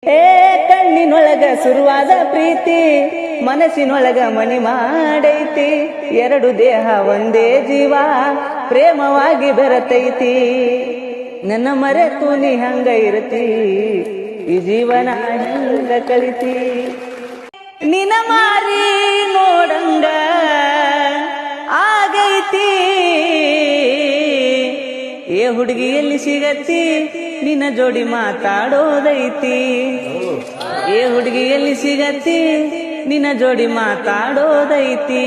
ಕಣ್ಣಿನೊಳಗ ಶುರುವಾದ ಪ್ರೀತಿ ಮನಸ್ಸಿನೊಳಗ ಮನಿ ಮಾಡೈತಿ ಎರಡು ದೇಹ ಒಂದೇ ಜೀವ ಪ್ರೇಮವಾಗಿ ಬೆರತೈತಿ ನನ್ನ ಮರೆತು ನೀ ಹಂಗ ಇರತಿ ಈ ಜೀವನ ಹಂಗ ಕಳಿತಿ ನಿನ ಮಾರಿ ನೋಡಂಗ ಆಗೈತಿ ಏ ಹುಡುಗಿ ಎಲ್ಲಿ ಸಿಗತ್ತಿ ನಿನ್ನ ಜೋಡಿ ಮಾತಾಡೋದೈತಿ ಏ ಹುಡುಗಿ ಎಲ್ಲಿ ಸಿಗತ್ತಿ ನಿನ್ನ ಜೋಡಿ ಮಾತಾಡೋದೈತಿ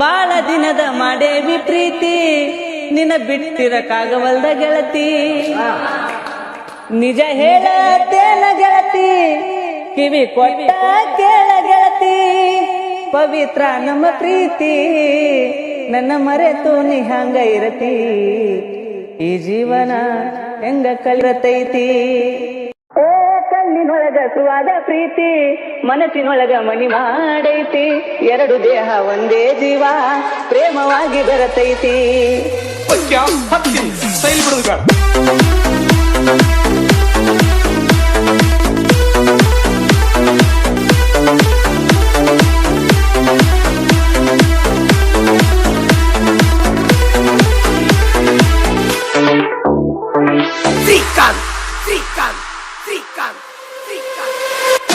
ಬಾಳ ದಿನದ ಮಾಡೇವಿ ಪ್ರೀತಿ ನಿನ್ನ ಬಿಟ್ಟಿರಕ್ಕಾಗವಲ್ದ ಗೆಳತಿ ನಿಜ ಹೇಳತ್ತೇನ ಗೆಳತಿ ಕಿವಿ ಕೊಟ್ಟ ಕೇಳ ಗೆಳತಿ ಪವಿತ್ರ ನಮ್ಮ ಪ್ರೀತಿ ನನ್ನ ಮರೆತು ನೀ ಹಂಗ ಇರತಿ ಈ ಜೀವನ ಹೆಂಗ ಕಲಿರತೈತಿ ಕಣ್ಣಿನೊಳಗ ಸುವಾದ ಪ್ರೀತಿ ಮನಸ್ಸಿನೊಳಗ ಮನಿ ಮಾಡೈತಿ ಎರಡು ದೇಹ ಒಂದೇ ಜೀವ ಪ್ರೇಮವಾಗಿ ಬೆರತೈತಿ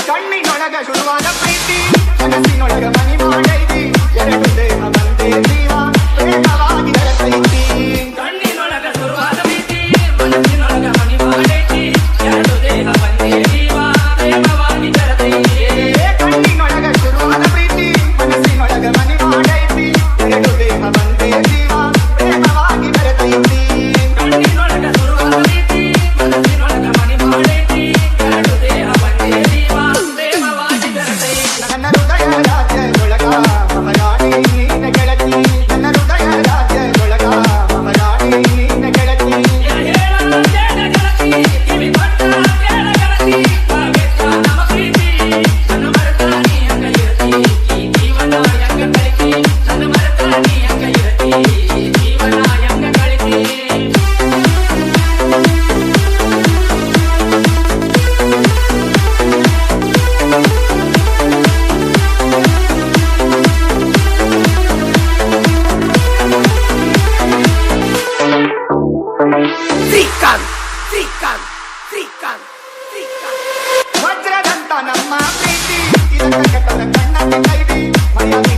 ಕಣ್ಣಿನೊಳಗ ಶುರುವಾದ ಪ್ರೀತಿ ಮನಸ್ಸಿನೊಳಗ ಮನಿ ಮಾಡೈತಿ ಎರಡು ದೇಹ ಒಂದೇ ಜೀವ ಪ್ರೇಮವಾಗಿ ಬೆರತೈತಿ ಕಣ್ಣಿನೊಳಗ ಶುರುವಾದ ಪ್ರೀತಿ ಮನಸ್ಸಿನೊಳಗ ಮನಿ ಮಾಡೈತಿ ಎರಡು ದೇಹ ಒಂದೇ ಜೀವ ಪ್ರೇಮವಾಗಿ ಬೆರತೈತಿ ಕಣ್ಣಿನೊಳಗ ಶುರುವಾದ ಪ್ರೀತಿ ಮನಸ್ಸಿನೊಳಗ ಮನಿ ಮಾಡೈತಿ ಎರಡು ದೇಹ ಒಂದೇ ಜೀವ ಪ್ರೇಮವಾಗಿ ಬೆರತೈತಿ ಕಣ್ಣಿನೊಳಗ ಶುರುವಾದ ಪ್ರೀತಿ ಮನಸ್ಸಿನೊಳಗ ಮನಿ ಮಾಡೈತಿ ಎರಡು ದೇಹ ಒಂದೇ ಜೀವ ಪ್ರೇಮವಾಗಿ ಬೆರತೈತಿ ನನ್ನ ಹೃದಯ ರಾಜ್ಯದೊಳಗ ಮಹಾರಾಣಿ ನೀನ ಗೆಳತಿ ನನ್ನ ಹೃದಯ ರಾಜ್ಯದೊಳಗ ಮಹಾರಾಣಿ ನೀನ ಗೆಳತಿ ಹೇಳ ಗೆಳತಿ ಕಿವಿ ಕೊಟ್ಟ ಕೇಳ ಗೆಳತಿ ಪವಿತ್ರ ನಮ್ಮ ಪ್ರೀತಿ ನನ್ನ ಮರೆತಾನಿ ಹಂಗ ಇರತಿ ಈ ಜೀವನ ಹೆಂಗ ಕಳಿತಿ ನನ್ನ ಮರೆತಾನಿ ಹಂಗ ಇರತಿ ಈ ಜೀವನ ಹೆಂಗ ಕಳಿತಿ ವಜ್ರದಂತ ನಮ್ಮ ಪ್ರೀತಿ ಇದನ್ನ ಕಟ್ಟದ ಕಣ್ಣಲ್ಲಿ ಕೈದಿ ಮರೆಯಾಗಿ